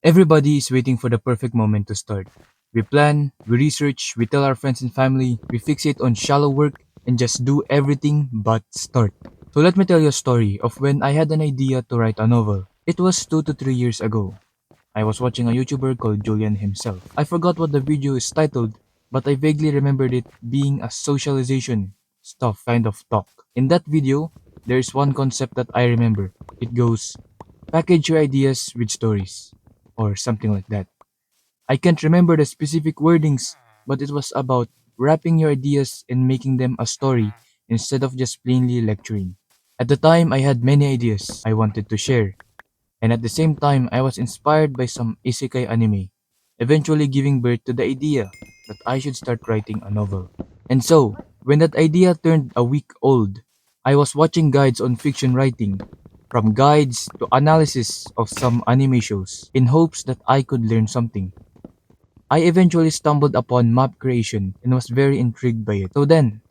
Everybody is waiting for the perfect moment to start. We plan, we research, we tell our friends and family, we fixate on shallow work and just do everything but start. So let me tell you a story of when I had an idea to write a novel. It was 2 to 3 years ago. I was watching a YouTuber called Julian himself. I forgot what the video is titled, but I vaguely remembered it being a socialization stuff kind of talk. In that video, there is one concept that I remember. It goes, package your ideas with stories, or something like that. I can't remember the specific wordings, but it was about wrapping your ideas and making them a story instead of just plainly lecturing. At the time, I had many ideas I wanted to share, and at the same time, I was inspired by some isekai anime, eventually giving birth to the idea that I should start writing a novel. And so, when that idea turned a week old, I was watching guides on fiction writing, from guides to analysis of some anime shows, in hopes that I could learn something. I eventually stumbled upon map creation and was very intrigued by it. So then,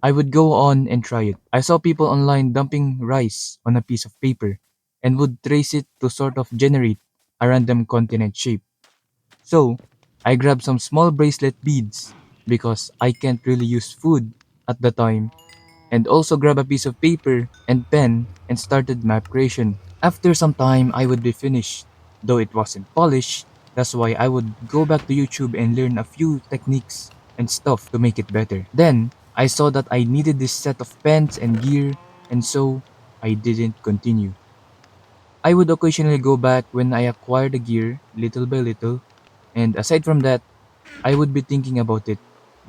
I would go on and try it. I saw people online dumping rice on a piece of paper and would trace it to sort of generate a random continent shape. So, I grabbed some small bracelet beads because I can't really use food at the time, and also grab a piece of paper and pen and started map creation. After some time, I would be finished, though it wasn't polished. That's why I would go back to YouTube and learn a few techniques and stuff to make it better. Then, I saw that I needed this set of pens and gear, and so I didn't continue. I would occasionally go back when I acquired the gear little by little, and aside from that, I would be thinking about it,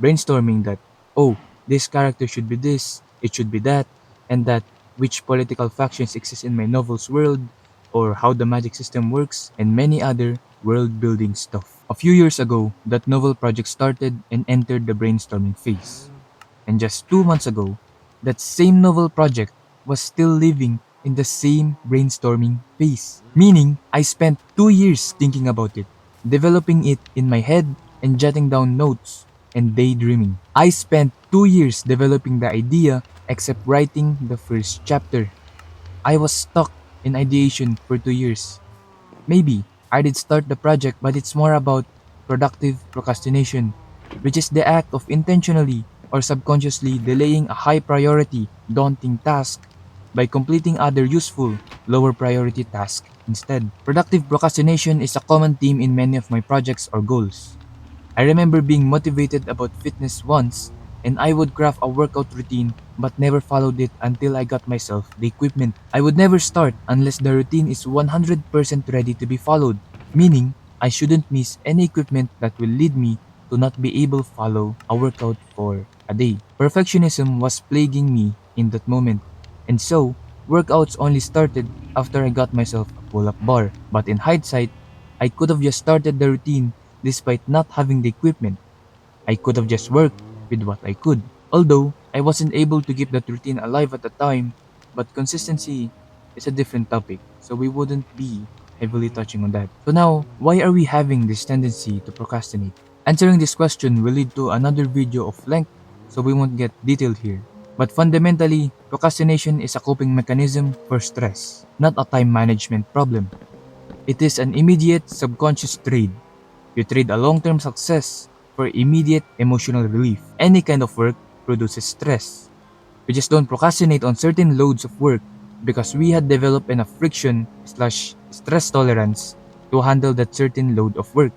brainstorming that, oh, this character should be this, it should be that, and that, which political factions exist in my novel's world, or how the magic system works, and many other world building stuff. A few years ago, that novel project started and entered the brainstorming phase. And just 2 months ago, that same novel project was still living in the same brainstorming phase. Meaning, I spent 2 years thinking about it, developing it in my head and jotting down notes and daydreaming. I spent 2 years developing the idea except writing the first chapter. I was stuck in ideation for 2 years. Maybe I did start the project, but it's more about productive procrastination, which is the act of intentionally or subconsciously delaying a high priority, daunting task by completing other useful, lower priority tasks instead. Productive procrastination is a common theme in many of my projects or goals. I remember being motivated about fitness once, and I would craft a workout routine but never followed it until I got myself the equipment. I would never start unless the routine is 100% ready to be followed, meaning I shouldn't miss any equipment that will lead me to not be able to follow a workout for a day. Perfectionism was plaguing me in that moment, and so workouts only started after I got myself a pull-up bar. But in hindsight, I could have just started the routine despite not having the equipment. I could have just worked with what I could. Although I wasn't able to keep that routine alive at the time, but consistency is a different topic, so we wouldn't be heavily touching on that. So now, why are we having this tendency to procrastinate? Answering this question will lead to another video of length, so we won't get detailed here. But fundamentally, procrastination is a coping mechanism for stress, not a time management problem. It is an immediate subconscious trade. You trade a long-term success for immediate emotional relief. Any kind of work produces stress. We just don't procrastinate on certain loads of work because we had developed enough friction slash stress tolerance to handle that certain load of work.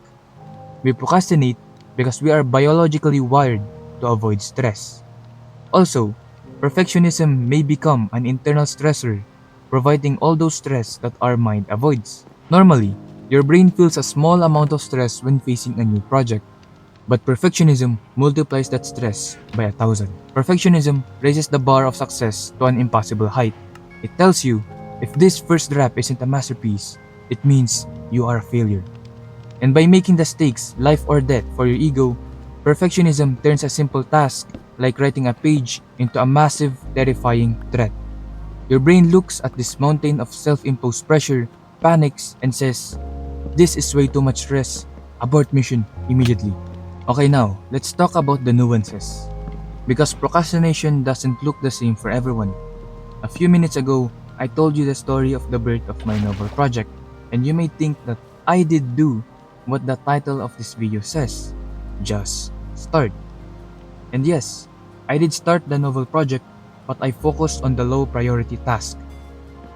We procrastinate because we are biologically wired to avoid stress. Also, perfectionism may become an internal stressor, providing all those stress that our mind avoids. Normally, your brain feels a small amount of stress when facing a new project, but perfectionism multiplies that stress by 1,000. Perfectionism raises the bar of success to an impossible height. It tells you, if this first draft isn't a masterpiece, it means you are a failure. And by making the stakes life or death for your ego, perfectionism turns a simple task like writing a page into a massive, terrifying threat. Your brain looks at this mountain of self-imposed pressure, panics, and says, "This is way too much stress. Abort mission immediately." Okay, now, let's talk about the nuances. Because procrastination doesn't look the same for everyone. A few minutes ago, I told you the story of the birth of my novel project, and you may think that I did do what the title of this video says. Just start. And yes, I did start the novel project, but I focused on the low priority task.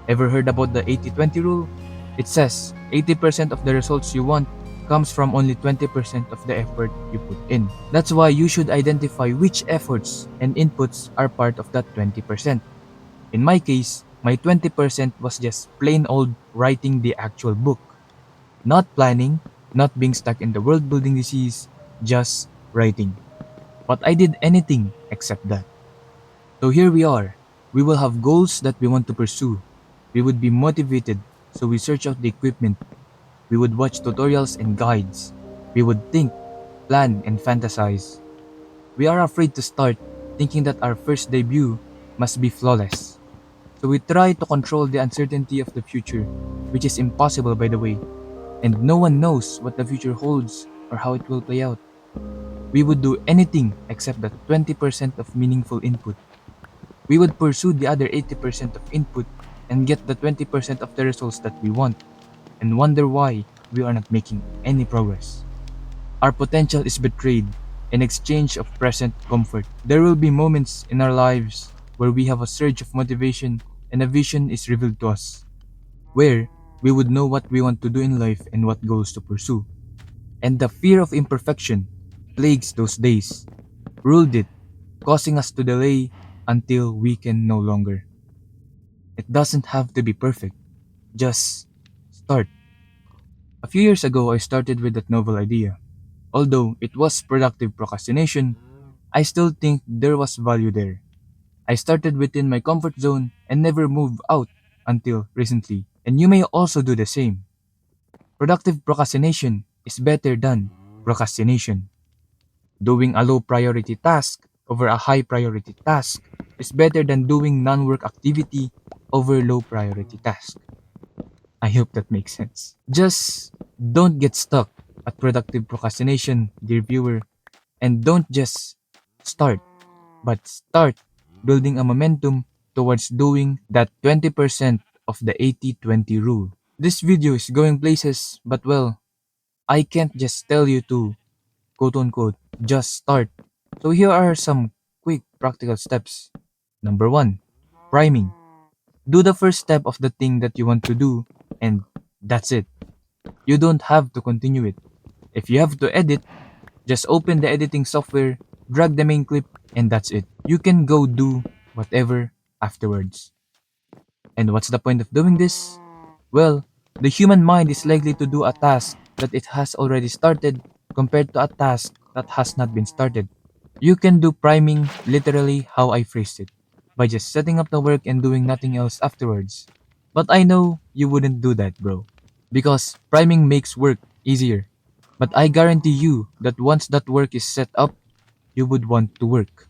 Ever heard about the 80-20 rule? It says 80% of the results you want comes from only 20% of the effort you put in. That's why you should identify which efforts and inputs are part of that 20%. In my case, my 20% was just plain old writing the actual book. Not planning, not being stuck in the world building disease, just writing. But I did anything except that. So here we are. We will have goals that we want to pursue. We would be motivated, so we search out the equipment. We would watch tutorials and guides. We would think, plan, and fantasize. We are afraid to start, thinking that our first debut must be flawless. So we try to control the uncertainty of the future, which is impossible by the way, and no one knows what the future holds or how it will play out. We would do anything except that 20% of meaningful input. We would pursue the other 80% of input and get the 20% of the results that we want and wonder why we are not making any progress. Our potential is betrayed in exchange of present comfort. There will be moments in our lives where we have a surge of motivation and a vision is revealed to us, where we would know what we want to do in life and what goals to pursue. And the fear of imperfection plagues those days, ruled it, causing us to delay until we can no longer. It doesn't have to be perfect, just start. A few years ago, I started with that novel idea. Although it was productive procrastination, I still think there was value there. I started within my comfort zone and never moved out until recently. And you may also do the same. Productive procrastination is better than procrastination. Doing a low priority task over a high priority task is better than doing non work activity over low priority task. I hope that makes sense. Just don't get stuck at productive procrastination, dear viewer, and don't just start, but start building a momentum towards doing that 20% of the 80-20 rule. This video is going places, but well, I can't just tell you to quote unquote just start. So here are some quick practical steps. Number 1, priming. Do the first step of the thing that you want to do, and that's it. You don't have to continue it. If you have to edit, just open the editing software, drag the main clip, and that's it. You can go do whatever afterwards. And what's the point of doing this? Well, the human mind is likely to do a task that it has already started compared to a task that has not been started. You can do priming literally how I phrased it, by just setting up the work and doing nothing else afterwards. But I know you wouldn't do that, bro. Because priming makes work easier. But I guarantee you that once that work is set up, you would want to work.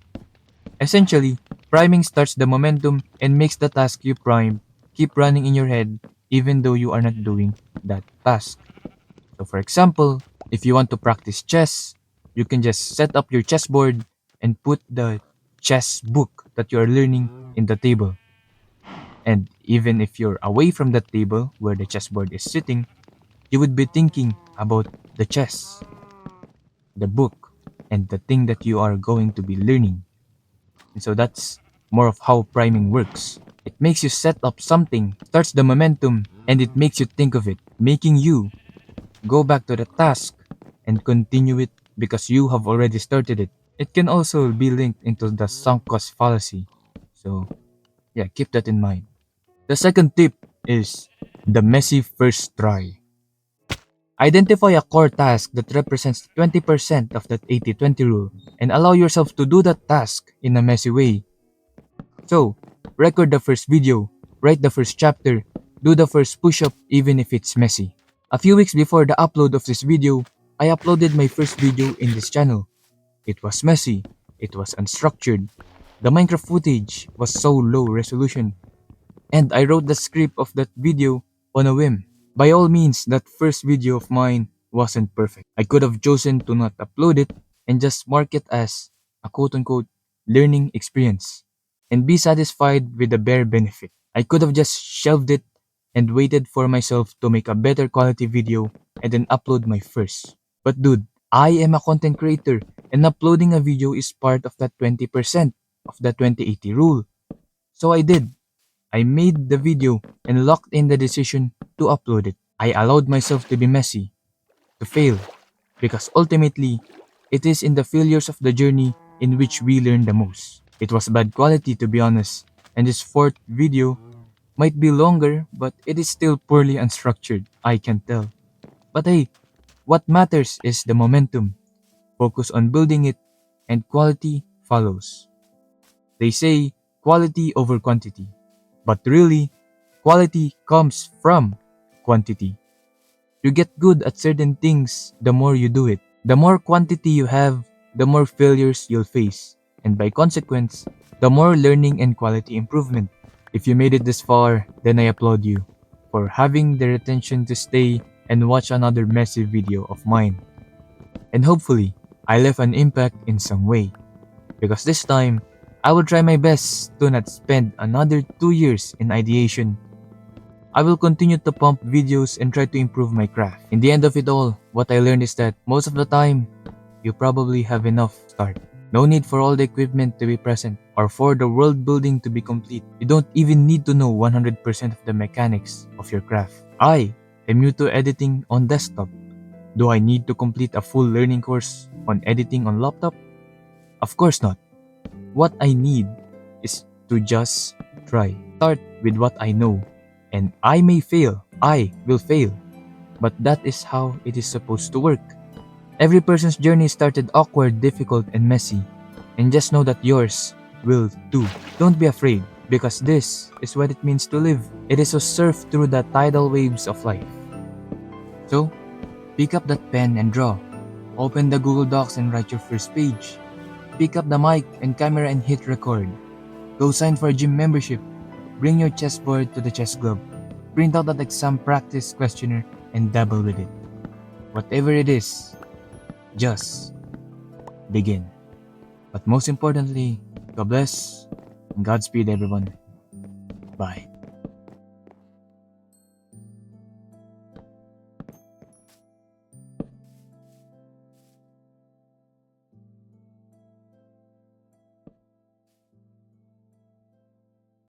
Essentially, priming starts the momentum and makes the task you prime keep running in your head even though you are not doing that task. So for example, if you want to practice chess, you can just set up your chessboard and put the chess book that you are learning in the table. And even if you're away from that table where the chessboard is sitting, you would be thinking about the chess, the book, and the thing that you are going to be learning. And so that's more of how priming works. It makes you set up something, starts the momentum, and it makes you think of it, making you go back to the task and continue it because you have already started it. It can also be linked into the sunk cost fallacy. So, yeah, keep that in mind. The second tip is the messy first try. Identify a core task that represents 20% of that 80-20 rule and allow yourself to do that task in a messy way. So, record the first video, write the first chapter, do the first push-up even if it's messy. A few weeks before the upload of this video, I uploaded my first video in this channel. It was messy, it was unstructured, the Minecraft footage was so low resolution, and I wrote the script of that video on a whim. By all means, that first video of mine wasn't perfect. I could have chosen to not upload it and just mark it as a quote unquote learning experience and be satisfied with the bare benefit. I could have just shelved it and waited for myself to make a better quality video and then upload my first. But dude, I am a content creator and uploading a video is part of that 20% of the 2080 rule. So I did. I made the video and locked in the decision to upload it. I allowed myself to be messy, to fail, because ultimately, it is in the failures of the journey in which we learn the most. It was bad quality to be honest, and this fourth video might be longer, but it is still poorly unstructured, I can tell. But hey, what matters is the momentum. Focus on building it, and quality follows. They say quality over quantity, but really, quality comes from quantity. You get good at certain things the more you do it. The more quantity you have, the more failures you'll face, and by consequence, the more learning and quality improvement. If you made it this far, then I applaud you for having the retention to stay and watch another messy video of mine. And hopefully, I left an impact in some way. Because this time, I will try my best to not spend another 2 years in ideation. I will continue to pump videos and try to improve my craft. In the end of it all, what I learned is that most of the time, you probably have enough start. No need for all the equipment to be present or for the world building to be complete. You don't even need to know 100% of the mechanics of your craft. I am new to editing on desktop. Do I need to complete a full learning course on editing on laptop? Of course not. What I need is to just try. Start with what I know. And I may fail. I will fail. But that is how it is supposed to work. Every person's journey started awkward, difficult, and messy. And just know that yours will too. Don't be afraid, because this is what it means to live. It is to surf through the tidal waves of life. So, pick up that pen and draw. Open the Google Docs and write your first page. Pick up the mic and camera and hit record. Go sign for a gym membership. Bring your chessboard to the chess club. Print out that exam practice questionnaire and dabble with it. Whatever it is, just begin. But most importantly, God bless and Godspeed everyone. Bye.